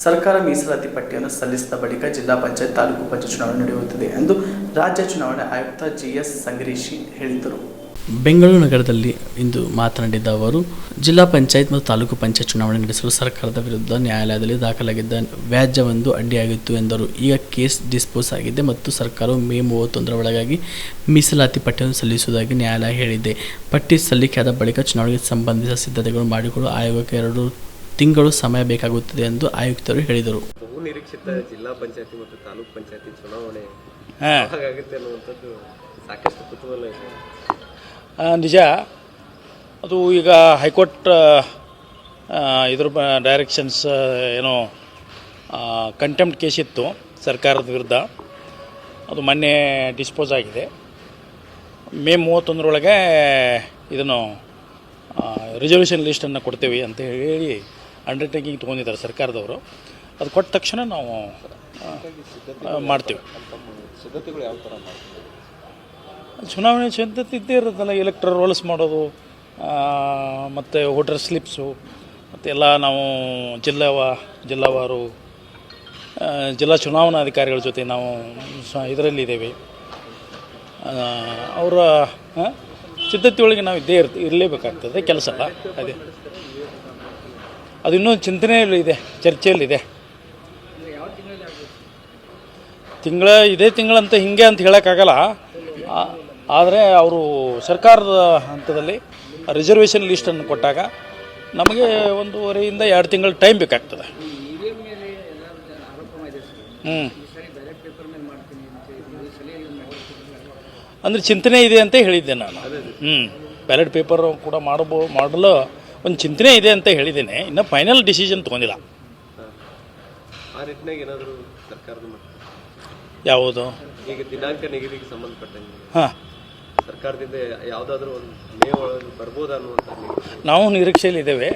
ಸರ್ಕಾರ ಮೀಸಲಾತಿ ಪಟ್ಟಿಯನ್ನು ಸಲ್ಲಿಸಿದ ಬಳಿಕ ಜಿಲ್ಲಾ ಪಂಚಾಯತ್ ತಾಲೂಕು ಪಂಚಾಯತ್ ಚುನಾವಣೆ ನಡೆಯುತ್ತದೆ ಎಂದು ರಾಜ್ಯ ಚುನಾವಣಾ ಆಯುಕ್ತ ಜಿಎಸ್ ಸಂಗ್ರೀಶಿ ಹೇಳಿದರು. ಬೆಂಗಳೂರು ನಗರದಲ್ಲಿ ಇಂದು ಮಾತನಾಡಿದ ಅವರು, ಜಿಲ್ಲಾ ಪಂಚಾಯತ್ ಮತ್ತು ತಾಲೂಕು ಪಂಚಾಯತ್ ಚುನಾವಣೆ ನಡೆಸಲು ಸರ್ಕಾರದ ವಿರುದ್ಧ ನ್ಯಾಯಾಲಯದಲ್ಲಿ ದಾಖಲಾಗಿದ್ದ ವ್ಯಾಜ್ಯವೊಂದು ಅಡ್ಡಿಯಾಗಿತ್ತು ಎಂದರು. ಈಗ ಕೇಸ್ ಡಿಸ್ಪೋಸ್ ಆಗಿದೆ ಮತ್ತು ಸರ್ಕಾರವು ಮೇ 31ರ ಒಳಗಾಗಿ ಮೀಸಲಾತಿ ಪಟ್ಟಿಯನ್ನು ಸಲ್ಲಿಸುವುದಾಗಿ ನ್ಯಾಯಾಲಯ ಹೇಳಿದೆ. ಪಟ್ಟಿ ಸಲ್ಲಿಕೆಯಾದ ಬಳಿಕ ಚುನಾವಣೆಗೆ ಸಂಬಂಧಿಸಿದ ಸಿದ್ಧತೆಗಳು ಮಾಡಿಕೊಳ್ಳಲು ಆಯೋಗಕ್ಕೆ 2 ತಿಂಗಳು ಸಮಯ ಬೇಕಾಗುತ್ತದೆ ಎಂದು ಆಯುಕ್ತರು ಹೇಳಿದರು. ಬಹುನಿರೀಕ್ಷಿತ ಜಿಲ್ಲಾ ಪಂಚಾಯತಿ ಮತ್ತು ತಾಲೂಕು ಪಂಚಾಯತಿ ಚುನಾವಣೆ ಆಗುತ್ತೆ ಅನ್ನುವಂಥದ್ದು ಸಾಕಷ್ಟು ಕುತೂಹಲ ಇದೆ. ನಿಜ, ಅದು ಈಗ ಹೈಕೋರ್ಟ್ ಇದ್ರ ಡೈರೆಕ್ಷನ್ಸ್ ಏನೋ ಕಂಟೆಂಪ್ಟ್ ಕೇಸ್ ಇತ್ತು ಸರ್ಕಾರದ ವಿರುದ್ಧ, ಅದು ಮೊನ್ನೆ ಡಿಸ್ಪೋಸ್ ಆಗಿದೆ. ಮೇ 31ರೊಳಗೆ ಇದನ್ನು ರಿಸಲ್ಯೂಷನ್ ಲಿಸ್ಟನ್ನು ಕೊಡ್ತೇವೆ ಅಂತ ಹೇಳಿ ಅಂಡರ್ಟೇಕಿಂಗ್ ತೊಗೊಂಡಿದ್ದಾರೆ ಸರ್ಕಾರದವರು. ಅದು ಕೊಟ್ಟ ತಕ್ಷಣ ನಾವು ಮಾಡ್ತೀವಿ. ಸಿದ್ಧತೆಗಳು ಯಾವ ಥರ ಮಾಡ್ತೀವಿ? ಚುನಾವಣೆ ಸಿದ್ಧತೆ ಇದ್ದೇ ಇರೋದಲ್ಲ, ಎಲೆಕ್ಟ್ರಲ್ ರೋಲ್ಸ್ ಮಾಡೋದು ಮತ್ತು ವೋಟರ್ ಸ್ಲಿಪ್ಸು ಮತ್ತು ಎಲ್ಲ ನಾವು ಜಿಲ್ಲಾವಾರು ಜಿಲ್ಲಾ ಚುನಾವಣಾಧಿಕಾರಿಗಳ ಜೊತೆ ನಾವು ಇದರಲ್ಲಿದ್ದೇವೆ. ಅವರ ಸಿದ್ಧತೆ ಒಳಗೆ ನಾವು ಇರಲೇಬೇಕಾಗ್ತದೆ. ಕೆಲಸ ಅಲ್ಲ ಅದೇ, ಅದು ಇನ್ನೂ ಚಿಂತನೆಯಲ್ಲಿದೆ, ಚರ್ಚೆಯಲ್ಲಿದೆ. ಇದೇ ತಿಂಗಳಂತ ಹಿಂಗೆ ಅಂತ ಹೇಳೋಕ್ಕಾಗಲ್ಲ. ಆದರೆ ಅವರು ಸರ್ಕಾರದ ಹಂತದಲ್ಲಿ ರಿಸರ್ವೇಷನ್ ಲಿಸ್ಟನ್ನು ಕೊಟ್ಟಾಗ ನಮಗೆ 1.5ರಿಂದ 2 ತಿಂಗಳ ಟೈಮ್ ಬೇಕಾಗ್ತದೆ. ಅಂದರೆ ಚಿಂತನೆ ಇದೆ ಅಂತ ಹೇಳಿದ್ದೆ ನಾನು. ಬ್ಯಾಲೆಟ್ ಪೇಪರ್ ಕೂಡ ಮಾಡಲು ಒಂದು ಚಿಂತನೆ ಇದೆ ಅಂತ ಹೇಳಿದ್ದೇನೆ. ಇನ್ನು ಫೈನಲ್ ಡಿಸಿಷನ್ ತೊಗೊಂಡಿಲ್ಲ. ಆ ನಿಟ್ಟಿನಾಗ ಏನಾದರೂ ಸರ್ಕಾರದ ಯಾವುದು ಈಗ ದಿನಾಂಕ ನಿಗದಿಗೆ ಸಂಬಂಧಪಟ್ಟಂಗೆ ಸರ್ಕಾರದಿಂದ ಯಾವುದಾದ್ರೂ ಒಂದು ಮೇ ಒಳಗೆ ಬರ್ಬೋದು ಅನ್ನುವಂಥ ನಾವು ನಿರೀಕ್ಷೆಯಲ್ಲಿದ್ದೇವೆ.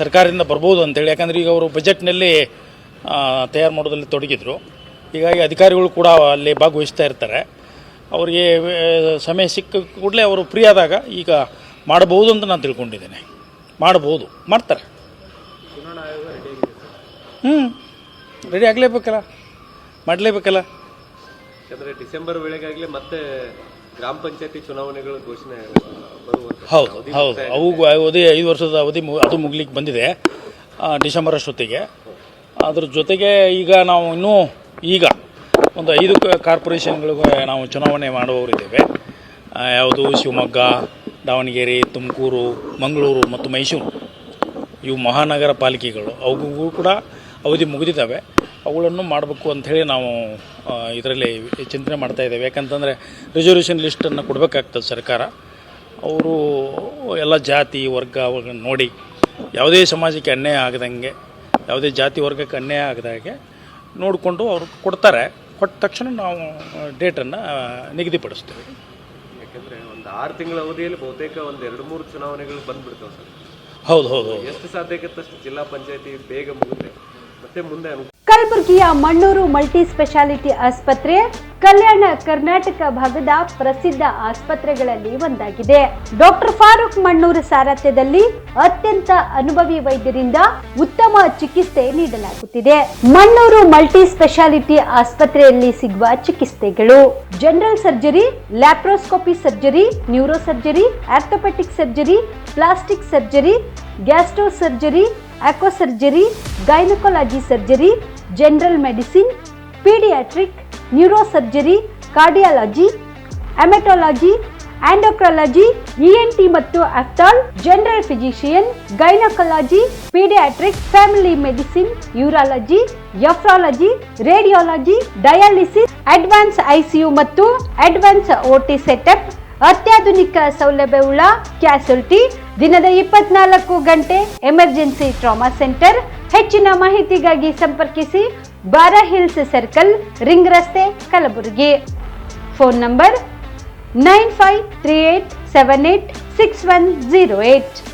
ಸರ್ಕಾರದಿಂದ ಬರ್ಬೋದು ಅಂತೇಳಿ. ಯಾಕಂದರೆ ಈಗ ಅವರು ಬಜೆಟ್ನಲ್ಲಿ ತಯಾರು ಮಾಡೋದ್ರಲ್ಲಿ ತೊಡಗಿದ್ರು. ಹೀಗಾಗಿ ಅಧಿಕಾರಿಗಳು ಕೂಡ ಅಲ್ಲಿ ಭಾಗವಹಿಸ್ತಾ ಇರ್ತಾರೆ. ಅವರಿಗೆ ಸಮಯ ಸಿಕ್ಕ ಕೂಡಲೇ ಅವರು ಫ್ರೀ ಆದಾಗ ಈಗ ಮಾಡಬಹುದು ಅಂತ ನಾನು ತಿಳ್ಕೊಂಡಿದ್ದೇನೆ. ಮಾಡ್ತಾರೆ. ಚುನಾವಣಾ ಆಯೋಗ ರೆಡಿ ಆಗಿದೆ. ರೆಡಿ ಆಗಲೇಬೇಕಲ್ಲ, ಮಾಡಲೇಬೇಕಲ್ಲ. ಯಾಕಂದರೆ ಡಿಸೆಂಬರ್ ವೇಳೆಗಾಗಲೇ ಮತ್ತೆ ಗ್ರಾಮ ಪಂಚಾಯತಿ ಚುನಾವಣೆಗಳು ಘೋಷಣೆ ಹೌದು. ಅವು 5 ವರ್ಷದ ಅವಧಿ ಅದು ಮುಗ್ಲಿಕ್ಕೆ ಬಂದಿದೆ ಡಿಸೆಂಬರ್ ಅಷ್ಟೊತ್ತಿಗೆ. ಅದ್ರ ಜೊತೆಗೆ ಈಗ ನಾವು ಇನ್ನೂ ಒಂದು 5 ಕಾರ್ಪೊರೇಷನ್ಗಳಿಗೆ ನಾವು ಚುನಾವಣೆ ಮಾಡುವವರಿದ್ದೇವೆ. ಯಾವುದು ಶಿವಮೊಗ್ಗ, ದಾವಣಗೆರೆ, ತುಮಕೂರು, ಮಂಗಳೂರು ಮತ್ತು ಮೈಸೂರು. ಇವು ಮಹಾನಗರ ಪಾಲಿಕೆಗಳು. ಅವುಗೂ ಕೂಡ ಅವಧಿ ಮುಗಿದಿದ್ದಾವೆ. ಅವುಗಳನ್ನು ಮಾಡಬೇಕು ಅಂಥೇಳಿ ನಾವು ಇದರಲ್ಲಿ ಚಿಂತನೆ ಮಾಡ್ತಾಯಿದ್ದೇವೆ. ಯಾಕಂತಂದರೆ ರಿಸರ್ವೇಷನ್ ಲಿಸ್ಟನ್ನು ಕೊಡಬೇಕಾಗ್ತದೆ ಸರ್ಕಾರ. ಅವರು ಎಲ್ಲ ಜಾತಿ ವರ್ಗ ನೋಡಿ ಯಾವುದೇ ಸಮಾಜಕ್ಕೆ ಅನ್ಯಾಯ ಆಗದಂಗೆ, ಯಾವುದೇ ಜಾತಿ ವರ್ಗಕ್ಕೆ ಅನ್ಯಾಯ ಆಗದಾಗೆ ನೋಡಿಕೊಂಡು ಅವರು ಕೊಡ್ತಾರೆ. ಕೊಟ್ಟ ತಕ್ಷಣ ನಾವು ಡೇಟನ್ನು ನಿಗದಿಪಡಿಸ್ತೇವೆ. ಯಾಕಂದರೆ ಒಂದು 6 ತಿಂಗಳ ಅವಧಿಯಲ್ಲಿ ಬಹುತೇಕ ಒಂದು 2-3 ಚುನಾವಣೆಗಳು ಬಂದುಬಿಡ್ತಾವೆ ಸರ್. ಹೌದು. ಎಷ್ಟು ಸಾಧ್ಯಕ್ಕಷ್ಟು ಜಿಲ್ಲಾ ಪಂಚಾಯತಿ ಬೇಗ ಮುಗುತ್ತೆ ಮತ್ತೆ ಮುಂದೆ ಕಲಬುರಗಿಯ ಮಣ್ಣೂರು ಮಲ್ಟಿ ಸ್ಪೆಷಾಲಿಟಿ ಆಸ್ಪತ್ರೆ ಕಲ್ಯಾಣ ಕರ್ನಾಟಕ ಭಾಗದ ಪ್ರಸಿದ್ಧ ಆಸ್ಪತ್ರೆಗಳಲ್ಲಿ ಒಂದಾಗಿದೆ. ಡಾಕ್ಟರ್ ಫಾರೂಕ್ ಮಣ್ಣೂರು ಸಾರಥ್ಯದಲ್ಲಿ ಅತ್ಯಂತ ಅನುಭವಿ ವೈದ್ಯರಿಂದ ಉತ್ತಮ ಚಿಕಿತ್ಸೆ ನೀಡಲಾಗುತ್ತಿದೆ. ಮಣ್ಣೂರು ಮಲ್ಟಿ ಸ್ಪೆಷಾಲಿಟಿ ಆಸ್ಪತ್ರೆಯಲ್ಲಿ ಸಿಗುವ ಚಿಕಿತ್ಸೆಗಳು: general surgery, laparoscopy surgery, neuro surgery, orthopaedic surgery, plastic surgery, gastro surgery, ಆಕ್ವಾ surgery, gynaecology surgery, general medicine, paediatric, neuro surgery, cardiology, haematology, endocrinology, ENT ಮತ್ತು ophthal, general physician, gynaecology, paediatric, family medicine, urology, nephrology, radiology, dialysis, advance ICU ಮತ್ತು advance OT setup, ಅತ್ಯಾಧುನಿಕ ಸೌಲಭ್ಯವುಳ್ಳ ಕ್ಯಾಸುಲಿಟಿ, ದಿನದ 24 ಗಂಟೆ emergency trauma centre. ಹೆಚ್ಚಿನ ಮಾಹಿತಿಗಾಗಿ ಸಂಪರ್ಕಿಸಿ ಬಾರಾ hills circle, ring ರಸ್ತೆ, ಕಲಬುರಗಿ. Phone number 9538786108.